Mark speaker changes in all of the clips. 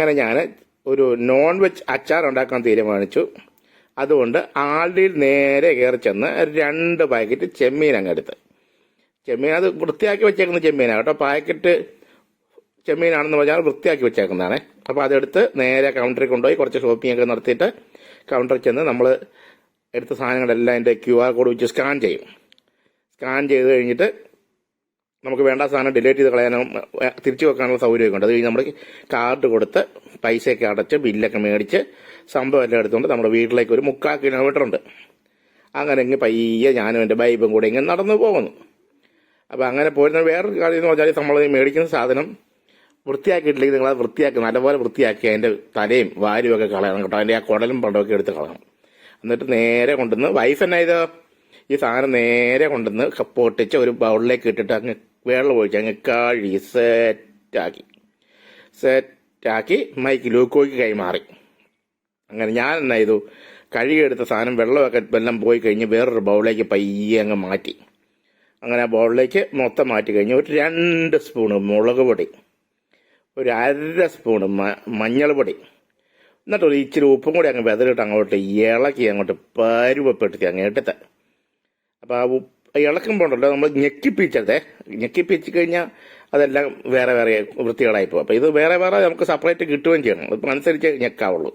Speaker 1: അങ്ങനെ ഞാൻ ഒരു നോൺ വെജ് അച്ചാർ ഉണ്ടാക്കാൻ തീരുമാനിച്ചു. അതുകൊണ്ട് ആൾഡിയിൽ നേരെ കയറി ചെന്ന് 2 പാക്കറ്റ് ചെമ്മീൻ അങ്ങ് എടുത്ത്. ചെമ്മീൻ അത് വൃത്തിയാക്കി വെച്ചേക്കുന്ന ചെമ്മീനാണ് കേട്ടോ. പാക്കറ്റ് ചെമ്മീനാണെന്ന് പറഞ്ഞാൽ വൃത്തിയാക്കി വെച്ചേക്കുന്നതാണ്. അപ്പോൾ അതെടുത്ത് നേരെ കൗണ്ടറിൽ കൊണ്ടുപോയി കുറച്ച് ഷോപ്പിംഗ് ഒക്കെ നടത്തിയിട്ട് കൗണ്ടറിൽ ചെന്ന് നമ്മൾ എടുത്ത സാധനങ്ങളെല്ലാം അതിൻ്റെ QR കോഡ് വെച്ച് സ്കാൻ ചെയ്യും. സ്കാൻ ചെയ്ത് കഴിഞ്ഞിട്ട് നമുക്ക് വേണ്ട സാധനം ഡിലീറ്റ് ചെയ്ത് കളയാനും തിരിച്ചു വെക്കാനുള്ള സൗകര്യമൊക്കെ ഉണ്ട്. അത് കഴിഞ്ഞ് നമ്മൾ കാർഡ് കൊടുത്ത് പൈസയൊക്കെ അടച്ച് ബില്ലൊക്കെ മേടിച്ച് സംഭവം എല്ലാം എടുത്തുകൊണ്ട് നമ്മുടെ വീട്ടിലേക്ക് ഒരു 3/4 കിലോമീറ്റർ ഉണ്ട്. അങ്ങനെ ഇങ്ങനെ പയ്യെ ഞാനും എൻ്റെ ബൈബും കൂടെ ഇങ്ങനെ നടന്നു പോകുന്നു. അപ്പോൾ അങ്ങനെ പോയിരുന്ന വേറൊരു കാര്യം എന്ന് പറഞ്ഞാൽ നമ്മൾ മേടിക്കുന്ന സാധനം വൃത്തിയാക്കിയിട്ടില്ലെങ്കിൽ നിങ്ങളത് വൃത്തിയാക്കി നല്ലപോലെ വൃത്തിയാക്കി അതിൻ്റെ തലയും വാരും ഒക്കെ കളയണം കേട്ടോ. അതിൻ്റെ ആ കുടലും പണ്ടമൊക്കെ എടുത്ത് കളയണം. എന്നിട്ട് നേരെ കൊണ്ടുവന്ന് വൈഫ് എന്നാ ഈ സാധനം നേരെ കൊണ്ടുവന്ന് പൊട്ടിച്ച് ഒരു ബൗളിലേക്ക് ഇട്ടിട്ട് അങ്ങ് വെള്ളം ഒഴിച്ച് അങ്ങ് കഴുകി സെറ്റാക്കി മൈക്ക് ലൂക്കോയ്ക്ക് കൈമാറി. അങ്ങനെ ഞാൻ എന്നാ കഴുകിയെടുത്ത സാധനം വെള്ളമൊക്കെ എല്ലാം പോയി കഴിഞ്ഞ് വേറൊരു ബൗളിലേക്ക് പയ്യെ അങ്ങ് മാറ്റി. അങ്ങനെ ആ ബൗളിലേക്ക് മൊത്തം മാറ്റി കഴിഞ്ഞ് ഒരു 2 സ്പൂണ് മുളക് പൊടി, ഒരു 1/2 സ്പൂണ് മഞ്ഞൾപ്പൊടി, എന്നിട്ട് ഒരു ഇച്ചിരി ഉപ്പും കൂടി അങ്ങ് വെതറിട്ട് അങ്ങോട്ട് ഇളക്കി അങ്ങോട്ട് പരുവപ്പെടുത്തി അങ്ങ് എടുത്ത്. അപ്പോൾ ആ ഇളക്കുമ്പോൾ ഉണ്ടല്ലോ നമ്മൾ ഞെക്കിപ്പിച്ച് കഴിഞ്ഞാൽ അതെല്ലാം വേറെ വേറെ വൃത്തികളായി പോകും. അപ്പോൾ ഇത് വേറെ വേറെ നമുക്ക് സെപ്പറേറ്റ് കിട്ടുകയും ചെയ്യണം. അപ്പം അനുസരിച്ച് ഞെക്കാവുള്ളൂ.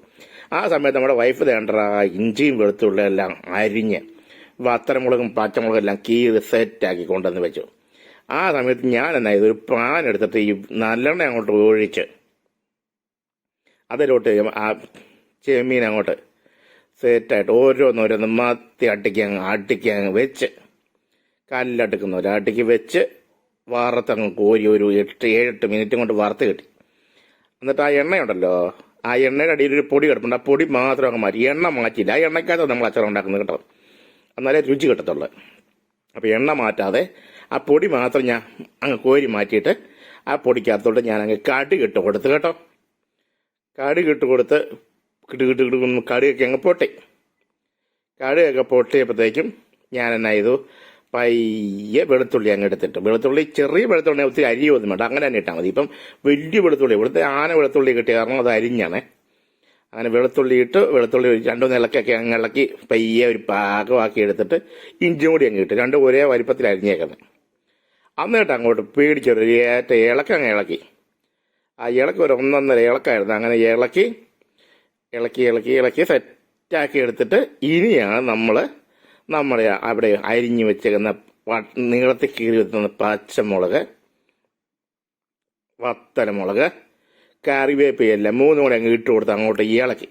Speaker 1: ആ സമയത്ത് നമ്മുടെ വൈഫ് വേണ്ട ഇഞ്ചിയും വെളുത്തുള്ളിയും എല്ലാം അരിഞ്ഞ് വത്തരമുളകും പച്ചമുളകും എല്ലാം കീറി സെറ്റാക്കി കൊണ്ടുവന്ന് വെച്ചു. ആ സമയത്ത് ഞാൻ എന്നാ ഒരു പാൻ എടുത്തിട്ട് ഈ നല്ലെണ്ണ അങ്ങോട്ട് ഒഴിച്ച് അതിലോട്ട് ആ ചെമ്മീൻ അങ്ങോട്ട് സെറ്റായിട്ട് ഓരോന്നോരോന്ന് മത്തി അട്ടിക്കങ്ങ് വെച്ച് കല്ലടുക്കുന്ന ഒരു അട്ടിക്ക് വെച്ച് വറുത്തങ്ങ് കോരി ഒരു 7-8 മിനിറ്റ് കൊണ്ട് വറുത്ത് കിട്ടി. എന്നിട്ട് ആ എണ്ണയുണ്ടല്ലോ, ആ എണ്ണയുടെ അടിയിൽ ഒരു പൊടി കിടപ്പുണ്ട്. ആ പൊടി മാത്രം അങ്ങ് മാറ്റി, എണ്ണ മാറ്റിയില്ല. ആ എണ്ണയ്ക്കകത്ത് നമ്മൾ അച്ചാർ ഉണ്ടാക്കുന്നത് കേട്ടോ, എന്നാലേ രുചി കിട്ടത്തുള്ളൂ. അപ്പോൾ എണ്ണ മാറ്റാതെ ആ പൊടി മാത്രം ഞാൻ അങ്ങ് കോരി മാറ്റിയിട്ട് ആ പൊടിക്കകത്തോട്ട് ഞാൻ അങ്ങ് കടുകിട്ട് കൊടുത്ത് കേട്ടോ. കടുകിട്ട് കൊടുത്ത് കടുകൊക്കെ അങ്ങ് പൊട്ടി. കടുകൊക്കെ പൊട്ടിയപ്പോഴത്തേക്കും ഞാൻ എന്നാ പയ്യെ വെളുത്തുള്ളി അങ്ങ് എടുത്തിട്ട്, വെളുത്തുള്ളി ചെറിയ വെളുത്തുള്ളി ഒത്തിരി അരിയൊന്നും വേണ്ട, അങ്ങനെ തന്നെ ഇട്ടാൽ മതി. ഇപ്പം വലിയ വെളുത്തുള്ളി, ഇവിടുത്തെ ആന വെളുത്തുള്ളി കിട്ടിയ കാരണം അത് അരിഞ്ഞാണേ. അങ്ങനെ വെളുത്തുള്ളി ഇട്ട് വെളുത്തുള്ളി 2 ഇളക്കൊക്കെ അങ്ങ് ഇളക്കി പയ്യെ ഒരു പാകമാക്കി എടുത്തിട്ട് ഇഞ്ചും കൂടി അങ്ങ് ഇട്ട് 2 ഒരേ വലിപ്പത്തിൽ അരിഞ്ഞേക്കുന്നത്. എന്നിട്ട് അങ്ങോട്ട് പേടിച്ചൊരു ഇളക്കങ്ങ് ഇളക്കി. ആ ഇളക്കി ഒരു 1.5 ഇളക്കായിരുന്നു. അങ്ങനെ ഇളക്കി സെറ്റാക്കി എടുത്തിട്ട് ഇനിയാണ് നമ്മുടെ അവിടെ അരിഞ്ഞു വെച്ചേക്കുന്ന നീളത്തിൽ കീറി വെക്കുന്ന പച്ചമുളക്, വത്തലമുളക്, കറിവേപ്പില 3 കൂടെ അങ്ങ് ഇട്ട് കൊടുത്ത് അങ്ങോട്ട് ഇളക്കി.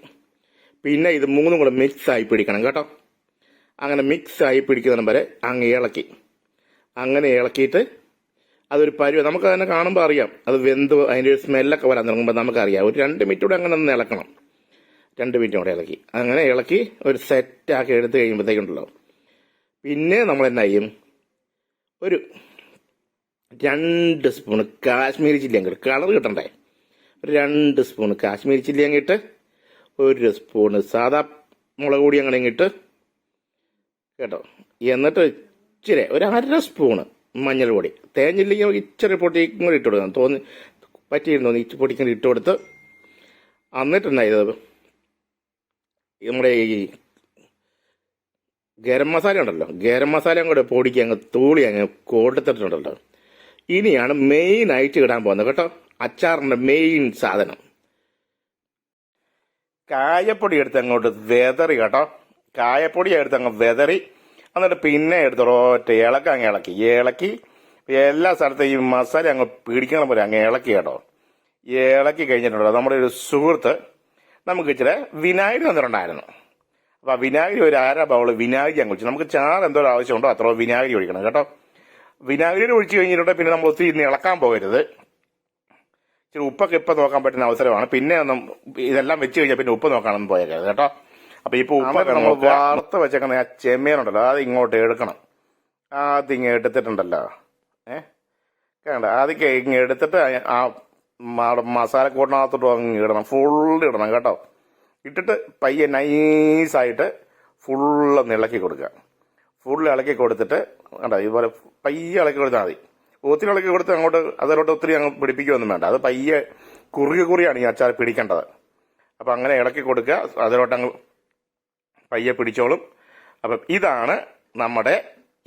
Speaker 1: പിന്നെ ഇത് 3 കൂടെ മിക്സായി പിടിക്കണം കേട്ടോ. അങ്ങനെ മിക്സായി പിടിക്കുന്നതിന് വരെ അങ്ങ് ഇളക്കി. അങ്ങനെ ഇളക്കിയിട്ട് അതൊരു നമുക്ക് തന്നെ കാണുമ്പോൾ അറിയാം അത് വെന്ത് അതിൻ്റെ ഒരു സ്മെല്ലൊക്കെ വരാൻ തുടങ്ങുമ്പോൾ നമുക്കറിയാം. ഒരു 2 മിനിറ്റ് കൂടെ അങ്ങനെ ഒന്ന് ഇളക്കണം. 2 മിനിറ്റ് കൂടെ ഇളക്കി. അങ്ങനെ ഇളക്കി ഒരു സെറ്റാക്കി എടുത്ത് കഴിയുമ്പോഴത്തേക്കുണ്ടല്ലോ, പിന്നെ നമ്മൾ എന്നാ ചെയ്യും, ഒരു 2 സ്പൂണ് കാശ്മീരി ചില്ലി അങ്ങ് കളർ കിട്ടണ്ടേ, ഒരു 2 സ്പൂണ് കാശ്മീരി ചില്ലി അങ്ങിട്ട് 1 സ്പൂണ് സാദാ മുളക് പൊടി അങ്ങനെ ഇങ്ങോട്ട് കേട്ടോ. എന്നിട്ട് ഇച്ചിരി ഒരു 1/2 സ്പൂണ് മഞ്ഞൾ പൊടി, തേഞ്ഞില്ലെങ്കിൽ ഇച്ചിരി പൊടിക്കും കൂടി ഇട്ട് കൊടുക്കണം. പറ്റിയിരുന്നു ഇച്ചിരി പൊടിക്കും ഇട്ട് കൊടുത്ത് എന്നിട്ടുണ്ടായത് നമ്മുടെ ഈ ഗരം മസാല ഉണ്ടല്ലോ, ഗരം മസാലയും കൂടെ പൊടിക്ക് അങ്ങ് തൂളി അങ്ങ് കൊടുത്തിട്ടുണ്ടല്ലോ. ഇനിയാണ് മെയിനായിട്ട് ഇടാൻ പോകുന്നത് കേട്ടോ, അച്ചാറിൻ്റെ മെയിൻ സാധനം. കായപ്പൊടി എടുത്ത് അങ്ങോട്ട് വെതറി കേട്ടോ. കായപ്പൊടി എടുത്ത് അങ്ങ് വെതറി എന്നിട്ട് പിന്നെ എടുത്ത് ഒറ്റ ഇളക്കി എല്ലാ സ്ഥലത്തും ഈ മസാല അങ്ങ് പിടിക്കണം പോലെ അങ്ങ് ഇളക്കി കേട്ടോ. ഇളക്കി കഴിഞ്ഞിട്ടുണ്ടല്ലോ, നമ്മുടെ ഒരു സുഹൃത്ത് നമുക്ക് ഇച്ചിരി വിനാഗിരി തന്നിട്ടുണ്ടായിരുന്നു. അപ്പോൾ ആ വിനാഗിരി ഒരു 1/2 ബൗൾ വിനാഗിരി അങ്ങ് ഒഴിച്ചു. നമുക്ക് ചാറ് എന്തോ ആവശ്യമുണ്ടോ അത്ര വിനാഗിരി ഒഴിക്കണം കേട്ടോ. വിനാഗിരി ഒഴിച്ച് കഴിഞ്ഞിട്ടുണ്ടെങ്കിൽ പിന്നെ നമ്മൾ ഒത്തിരി ഇളക്കാൻ പോകരുത്. ഇച്ചിരി ഉപ്പൊക്കെ ഇപ്പം നോക്കാൻ പറ്റുന്ന അവസരമാണ്. പിന്നെ ഇതെല്ലാം വെച്ച് കഴിഞ്ഞാൽ പിന്നെ ഉപ്പ് നോക്കാനൊന്നും പോയേക്കരുത് കേട്ടോ. അപ്പോൾ ഇപ്പോൾ ഉപ്പൊക്കെ നമ്മൾ വാർത്ത് വെച്ചേക്കുന്ന ആ ചെമ്മീനുണ്ടല്ലോ അത് ഇങ്ങോട്ട് എടുക്കണം. ആദ്യം എടുത്തിട്ടുണ്ടല്ലോ, കണ്ട ആദ്യം ഇങ്ങനെ എടുത്തിട്ട് ആ മസാലക്കൂട്ടിനകത്തോട്ട് അങ്ങ് ഇടണം, ഫുള്ള് ഇടണം കേട്ടോ. ഇട്ടിട്ട് പയ്യെ നൈസായിട്ട് ഫുള്ളൊന്ന് ഇളക്കി കൊടുക്കുക. ഫുള്ള് ഇളക്കി കൊടുത്തിട്ട് കണ്ടോ ഇതുപോലെ പയ്യെ ഇളക്കി കൊടുത്താൽ മതി. ഒത്തിരി ഇളക്കി കൊടുത്ത് അങ്ങോട്ട് അതിലോട്ട് ഒത്തിരി അങ്ങ് പിടിപ്പിക്കുകയൊന്നും വേണ്ട. അത് പയ്യെ കുറിയാണ് ഈ അച്ചാർ പിടിക്കേണ്ടത്. അപ്പം അങ്ങനെ ഇളക്കി കൊടുക്കുക, അതിലോട്ടങ്ങ് പയ്യെ പിടിച്ചോളും. അപ്പം ഇതാണ് നമ്മുടെ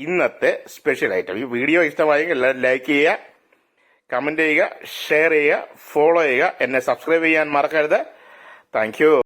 Speaker 1: ഇന്നത്തെ സ്പെഷ്യൽ ഐറ്റം. ഈ വീഡിയോ ഇഷ്ടമായെങ്കിൽ എല്ലാവരും ലൈക്ക് ചെയ്യുക, കമൻറ്റ് ചെയ്യുക, ഷെയർ ചെയ്യുക, ഫോളോ ചെയ്യുക. എന്നെ സബ്സ്ക്രൈബ് ചെയ്യാൻ മറക്കരുത്. Thank you.